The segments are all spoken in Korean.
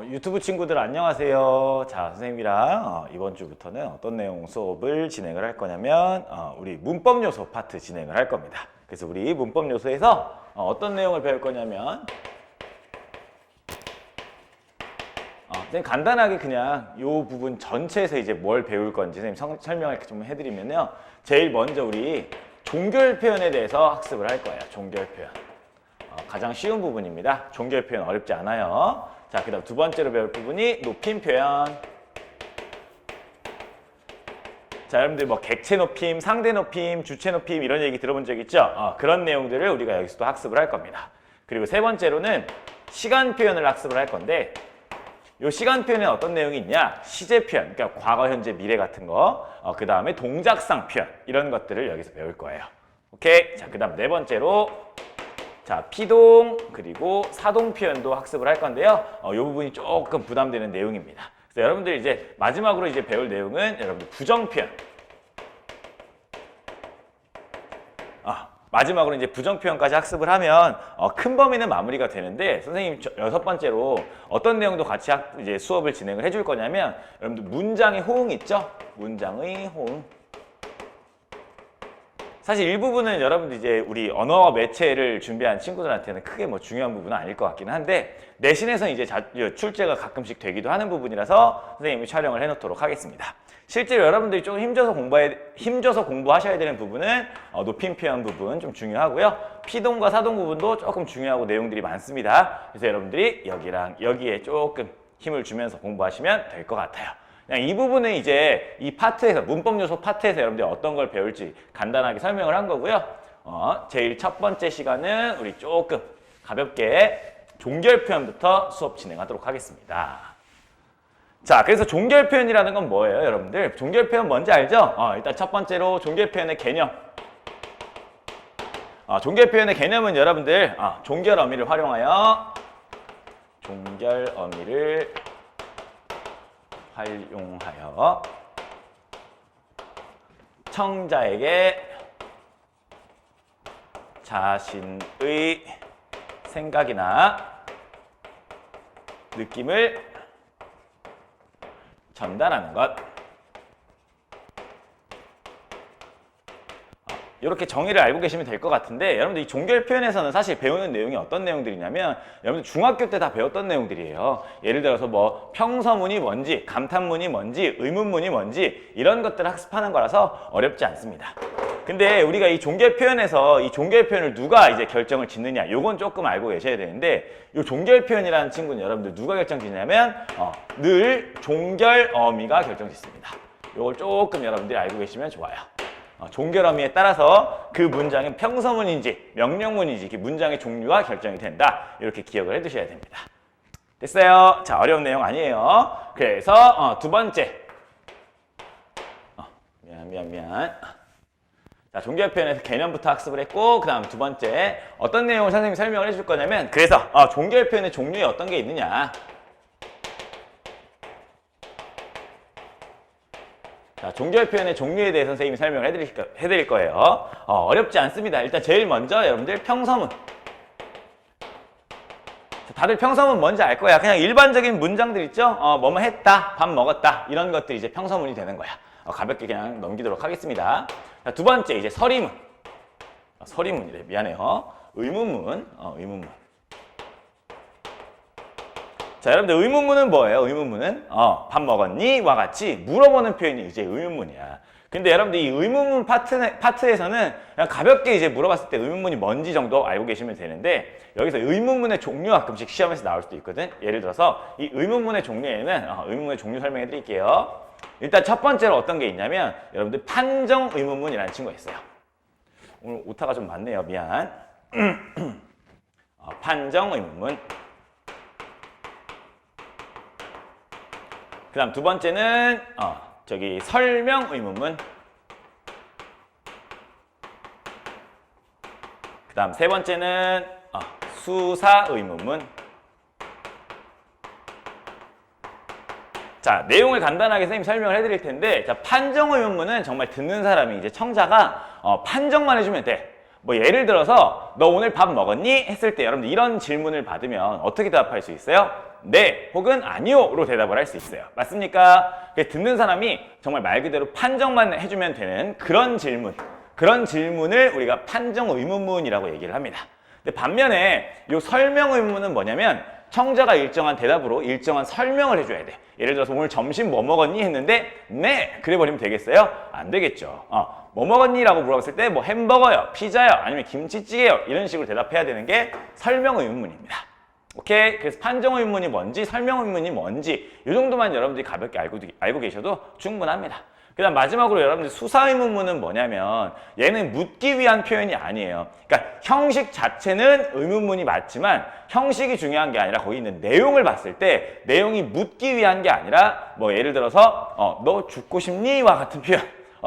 유튜브 친구들 안녕하세요. 자, 선생님이랑 이번 주부터는 어떤 내용 수업을 진행을 할 거냐면 우리 문법 요소 파트 진행을 할 겁니다. 그래서 우리 문법 요소에서 어떤 내용을 배울 거냐면 선생님 간단하게 그냥 이 부분 전체에서 이제 뭘 배울 건지 선생님 설명을 좀 해드리면요. 제일 먼저 우리 종결 표현에 대해서 학습을 할 거예요. 종결 표현. 가장 쉬운 부분입니다. 종결 표현 어렵지 않아요. 자, 그 다음 두 번째로 배울 부분이 높임 표현. 자, 여러분들 뭐 객체 높임, 상대 높임, 주체 높임 이런 얘기 들어본 적 있죠? 그런 내용들을 우리가 여기서도 학습을 할 겁니다. 그리고 세 번째로는 시간 표현을 학습을 할 건데 이 시간 표현에 어떤 내용이 있냐? 시제 표현, 그러니까 과거, 현재, 미래 같은 거, 그 다음에 동작상 표현 이런 것들을 여기서 배울 거예요. 오케이? 자, 그 다음 네 번째로 자, 피동 그리고 사동 표현도 학습을 할 건데요. 이 부분이 조금 부담되는 내용입니다. 그래서 여러분들 이제 마지막으로 이제 배울 내용은 여러분들 부정 표현. 마지막으로 이제 부정 표현까지 학습을 하면 큰 범위는 마무리가 되는데 선생님 여섯 번째로 어떤 내용도 같이 이제 수업을 진행을 해줄 거냐면 여러분들 문장의 호응 있죠? 문장의 호응. 사실 일부분은 여러분들 이제 우리 언어 매체를 준비한 친구들한테는 크게 뭐 중요한 부분은 아닐 것 같긴 한데 내신에서 이제 출제가 가끔씩 되기도 하는 부분이라서 선생님이 촬영을 해놓도록 하겠습니다. 실제로 여러분들이 좀 힘줘서 공부하셔야 되는 부분은 높임 표현 부분 좀 중요하고요. 피동과 사동 부분도 조금 중요하고 내용들이 많습니다. 그래서 여러분들이 여기랑 여기에 조금 힘을 주면서 공부하시면 될 것 같아요. 그냥 이 부분은 이제 이 파트에서 문법 요소 파트에서 여러분들이 어떤 걸 배울지 간단하게 설명을 한 거고요. 제일 첫 번째 시간은 우리 조금 가볍게 종결 표현부터 수업 진행하도록 하겠습니다. 자, 그래서 종결 표현이라는 건 뭐예요, 여러분들? 종결 표현 뭔지 알죠? 일단 첫 번째로 종결 표현의 개념. 종결 표현의 개념은 여러분들 종결 어미를 활용하여 청자에게 자신의 생각이나 느낌을 전달하는 것. 이렇게 정의를 알고 계시면 될 것 같은데 여러분들 이 종결 표현에서는 사실 배우는 내용이 어떤 내용들이냐면 여러분들 중학교 때 다 배웠던 내용들이에요. 예를 들어서 뭐 평서문이 뭔지, 감탄문이 뭔지, 의문문이 뭔지 이런 것들을 학습하는 거라서 어렵지 않습니다. 근데 우리가 이 종결 표현에서 이 종결 표현을 누가 이제 결정을 짓느냐 요건 조금 알고 계셔야 되는데 이 종결 표현이라는 친구는 여러분들 누가 결정 짓냐면 늘 종결 어미가 결정 짓습니다. 요걸 조금 여러분들이 알고 계시면 좋아요. 종결 어미에 따라서 그 문장은 평서문인지 명령문인지 그 문장의 종류가 결정이 된다. 이렇게 기억을 해두셔야 됩니다. 됐어요? 자, 어려운 내용 아니에요. 그래서 두 번째 미안. 자, 종결 표현에서 개념부터 학습을 했고 그 다음 두 번째 어떤 내용을 선생님이 설명을 해줄 거냐면 그래서 종결 표현의 종류에 어떤 게 있느냐. 자, 종결 표현의 종류에 대해서 선생님이 설명을 해드릴 거예요. 어렵지 않습니다. 일단 제일 먼저 여러분들 평서문. 자, 다들 평서문 뭔지 알 거야. 그냥 일반적인 문장들 있죠? 뭐뭐 했다, 밥 먹었다 이런 것들이 이제 평서문이 되는 거야. 가볍게 그냥 넘기도록 하겠습니다. 자, 두 번째 이제 서리문. 서리문이래. 미안해요. 의문문. 의문문. 자, 여러분들 의문문은 뭐예요? 의문문은 밥 먹었니? 와 같이 물어보는 표현이 이제 의문문이야. 근데 여러분들 이 의문문 파트에서는 그냥 가볍게 이제 물어봤을 때 의문문이 뭔지 정도 알고 계시면 되는데 여기서 의문문의 종류가 가끔씩 시험에서 나올 수도 있거든. 예를 들어서 이 의문문의 종류에는 의문문의 종류 설명해 드릴게요. 일단 첫 번째로 어떤 게 있냐면 여러분들 판정 의문문이라는 친구가 있어요. 오늘 오타가 좀 많네요. 미안. 판정 의문문. 그 다음 두 번째는 설명 의문문. 그 다음 세 번째는 수사 의문문. 자, 내용을 간단하게 선생님이 설명을 해드릴 텐데 자, 판정 의문문은 정말 듣는 사람이 이제 청자가 판정만 해주면 돼. 뭐 예를 들어서 너 오늘 밥 먹었니? 했을 때 여러분들 이런 질문을 받으면 어떻게 대답할 수 있어요? 네 혹은 아니요로 대답을 할 수 있어요. 맞습니까? 듣는 사람이 정말 말 그대로 판정만 해주면 되는 그런 질문을 우리가 판정 의문문이라고 얘기를 합니다. 근데 반면에 이 설명 의문문은 뭐냐면 청자가 일정한 대답으로 일정한 설명을 해줘야 돼. 예를 들어서 오늘 점심 뭐 먹었니? 했는데 네! 그래 버리면 되겠어요? 안 되겠죠. 뭐 먹었니? 라고 물어봤을 때 뭐 햄버거요, 피자요, 아니면 김치찌개요 이런 식으로 대답해야 되는 게 설명 의문문입니다. 오케이? 그래서 판정 의문이 뭔지 설명 의문이 뭔지 이 정도만 여러분들이 가볍게 알고 계셔도 충분합니다. 그 다음 마지막으로 여러분들 수사 의문문은 뭐냐면 얘는 묻기 위한 표현이 아니에요. 그러니까 형식 자체는 의문문이 맞지만 형식이 중요한 게 아니라 거기 있는 내용을 봤을 때 내용이 묻기 위한 게 아니라 뭐 예를 들어서 너 죽고 싶니? 와 같은 표현.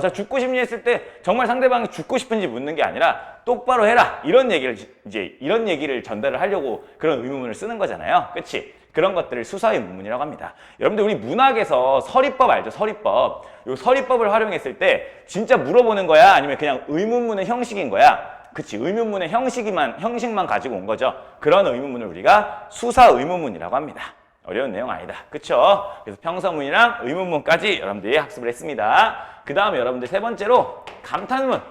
자, 죽고 싶니 했을 때 정말 상대방이 죽고 싶은지 묻는 게 아니라 똑바로 해라. 이런 얘기를 전달을 하려고 그런 의문문을 쓰는 거잖아요. 그치? 그런 것들을 수사 의문문이라고 합니다. 여러분들 우리 문학에서 서리법 알죠? 서리법. 이 서리법을 활용했을 때 진짜 물어보는 거야? 아니면 그냥 의문문의 형식인 거야? 그치? 의문문의 형식만 가지고 온 거죠. 그런 의문문을 우리가 수사 의문문이라고 합니다. 어려운 내용 아니다. 그쵸? 그래서 평서문이랑 의문문까지 여러분들이 학습을 했습니다. 그 다음에 여러분들 세 번째로 감탄문.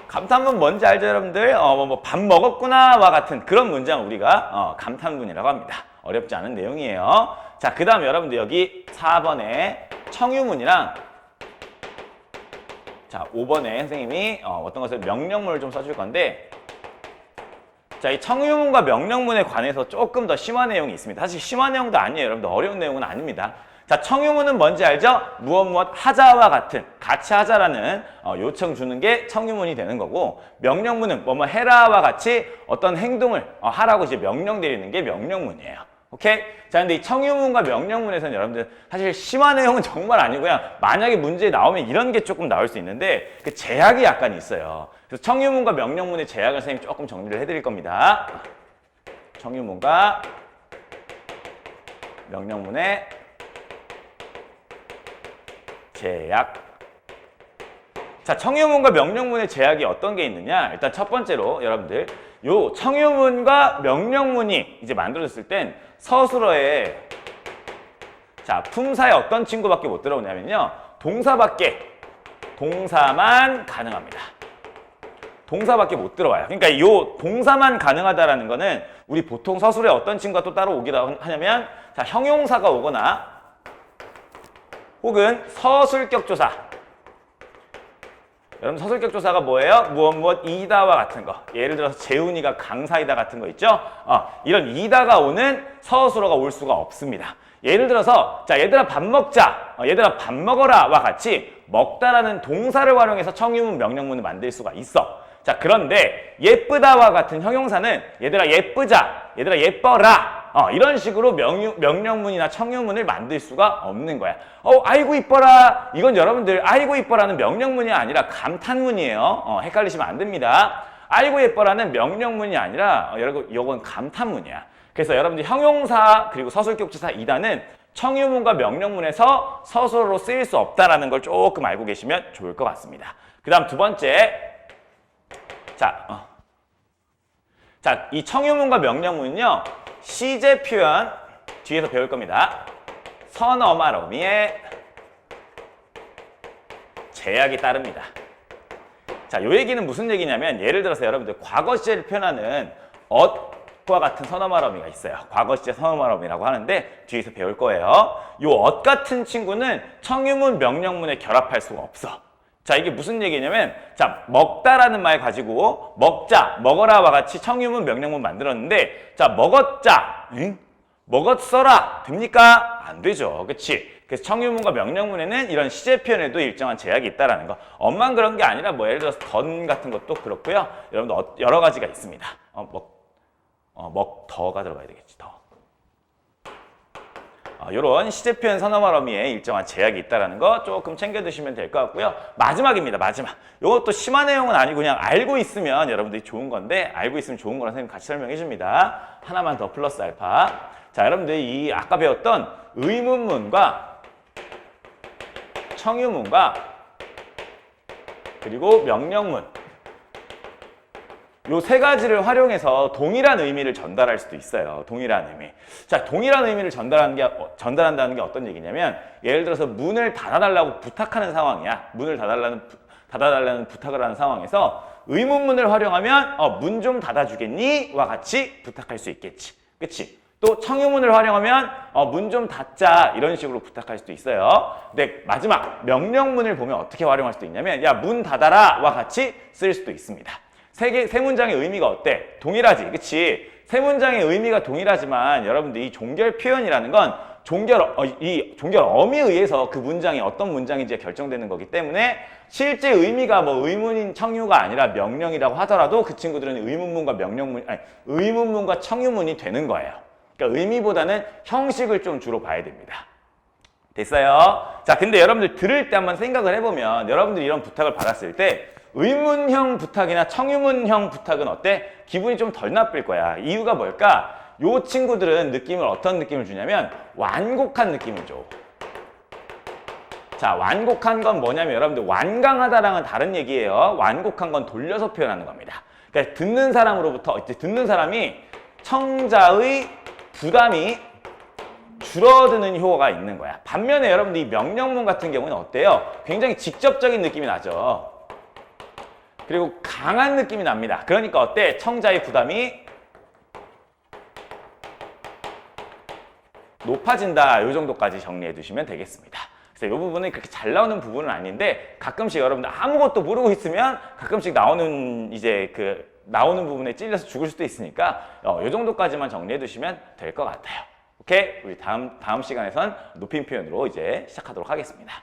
감탄문 뭔지 알죠, 여러분들? 밥 먹었구나와 같은 그런 문장을 우리가 감탄문이라고 합니다. 어렵지 않은 내용이에요. 자, 그 다음에 여러분들 여기 4번에 청유문이랑 자, 5번에 선생님이 어떤 것을 명령문을 좀 써줄 건데 자, 이 청유문과 명령문에 관해서 조금 더 심한 내용이 있습니다. 사실 심한 내용도 아니에요. 여러분들 어려운 내용은 아닙니다. 자, 청유문은 뭔지 알죠? 무엇 하자와 같은 같이 하자라는 요청 주는 게 청유문이 되는 거고 명령문은 뭐뭐 해라와 같이 어떤 행동을 하라고 이제 명령 내리는 게 명령문이에요. 오케이? 자, 근데 이 청유문과 명령문에서는 여러분들 사실 심한 내용은 정말 아니고요. 만약에 문제에 나오면 이런 게 조금 나올 수 있는데 그 제약이 약간 있어요. 그래서 청유문과 명령문의 제약을 선생님이 조금 정리를 해드릴 겁니다. 청유문과 명령문의 제약. 자, 청유문과 명령문의 제약이 어떤 게 있느냐? 일단 첫 번째로 여러분들 요 청유문과 명령문이 이제 만들어졌을 땐 서술어에 자, 품사에 어떤 친구밖에 못 들어오냐면요. 동사만 가능합니다. 동사밖에 못 들어와요. 그러니까 이 동사만 가능하다라는 거는 우리 보통 서술에 어떤 친구가 또 따로 오기도 하냐면 자, 형용사가 오거나 혹은 서술격조사. 여러분 서술격조사가 뭐예요? 무엇 이다와 같은 거. 예를 들어서 재훈이가 강사이다 같은 거 있죠? 이런 이다가 오는 서술어가 올 수가 없습니다. 예를 들어서 자, 얘들아 밥 먹자. 얘들아 밥 먹어라와 같이 먹다라는 동사를 활용해서 청유문 명령문을 만들 수가 있어. 자, 그런데 예쁘다와 같은 형용사는 얘들아 예쁘자, 얘들아 예뻐라 이런 식으로 명령문이나 청유문을 만들 수가 없는 거야. 아이고 이뻐라. 이건 여러분들 아이고 이뻐라는 명령문이 아니라 감탄문이에요. 헷갈리시면 안 됩니다. 아이고 예뻐라는 명령문이 아니라 여러분 이건 감탄문이야. 그래서 여러분들 형용사 그리고 서술격조사 이다는 청유문과 명령문에서 서술어로 쓰일 수 없다라는 걸 조금 알고 계시면 좋을 것 같습니다. 그 다음 두 번째. 자, 이 청유문과 명령문은요. 시제 표현 뒤에서 배울 겁니다. 선어말어미에 제약이 따릅니다. 자, 요 얘기는 무슨 얘기냐면 예를 들어서 여러분들 과거 시제를 표현하는 엇과 같은 선어말어미가 있어요. 과거 시제 선어말어미라고 하는데 뒤에서 배울 거예요. 요 엇 같은 친구는 청유문 명령문에 결합할 수가 없어. 자, 이게 무슨 얘기냐면 자, 먹다라는 말 가지고 먹자, 먹어라와 같이 청유문 명령문 만들었는데 자, 먹었자, 먹었어라 됩니까? 안 되죠. 그치? 그래서 청유문과 명령문에는 이런 시제 표현에도 일정한 제약이 있다라는 거. 엄만 그런 게 아니라 뭐 예를 들어서 던 같은 것도 그렇고요. 여러분들 여러 가지가 있습니다. 더가 들어가야 되겠지. 더. 이런 시제 표현 선어말 어미에 일정한 제약이 있다는 거 조금 챙겨두시면 될 것 같고요. 마지막입니다. 마지막. 이것도 심한 내용은 아니고 그냥 알고 있으면 여러분들이 좋은 건데 알고 있으면 좋은 거라 선생님 같이 설명해 줍니다. 하나만 더 플러스 알파. 자, 여러분들이 이 아까 배웠던 의문문과 청유문과 그리고 명령문. 요 세 가지를 활용해서 동일한 의미를 전달할 수도 있어요. 동일한 의미. 자, 동일한 의미를 전달한다는 게 어떤 얘기냐면, 예를 들어서 문을 닫아달라고 부탁하는 상황이야. 문을 닫아달라는 부탁을 하는 상황에서 의문문을 활용하면 문 좀 닫아주겠니? 와 같이 부탁할 수 있겠지. 그치? 또 청유문을 활용하면 문 좀 닫자 이런 식으로 부탁할 수도 있어요. 근데 마지막 명령문을 보면 어떻게 활용할 수도 있냐면, 야, 문 닫아라 와 같이 쓸 수도 있습니다. 세 문장의 의미가 어때? 동일하지, 그치? 세 문장의 의미가 동일하지만 여러분들 이 종결 표현이라는 건 이 종결어미에 의해서 그 문장이 어떤 문장인지 결정되는 거기 때문에 실제 의미가 뭐 의문인 청유가 아니라 명령이라고 하더라도 그 친구들은 의문문과 청유문이 되는 거예요. 그러니까 의미보다는 형식을 좀 주로 봐야 됩니다. 됐어요? 자, 근데 여러분들 들을 때 한번 생각을 해보면, 여러분들이 이런 부탁을 받았을 때 의문형 부탁이나 청유문형 부탁은 어때? 기분이 좀 덜 나쁠 거야. 이유가 뭘까? 요 친구들은 어떤 느낌을 주냐면 완곡한 느낌을 줘. 자, 완곡한 건 뭐냐면 여러분들 완강하다랑은 다른 얘기예요. 완곡한 건 돌려서 표현하는 겁니다. 그러니까 듣는 사람이 청자의 부담이 줄어드는 효과가 있는 거야. 반면에 여러분들 이 명령문 같은 경우는 어때요? 굉장히 직접적인 느낌이 나죠. 그리고 강한 느낌이 납니다. 그러니까 어때? 청자의 부담이 높아진다. 이 정도까지 정리해 두시면 되겠습니다. 그래서 이 부분은 그렇게 잘 나오는 부분은 아닌데, 가끔씩 여러분들 아무것도 모르고 있으면 가끔씩 나오는 부분에 찔려서 죽을 수도 있으니까 이 정도까지만 정리해 두시면 될 것 같아요. 오케이? 우리 다음 시간에선 높임 표현으로 이제 시작하도록 하겠습니다.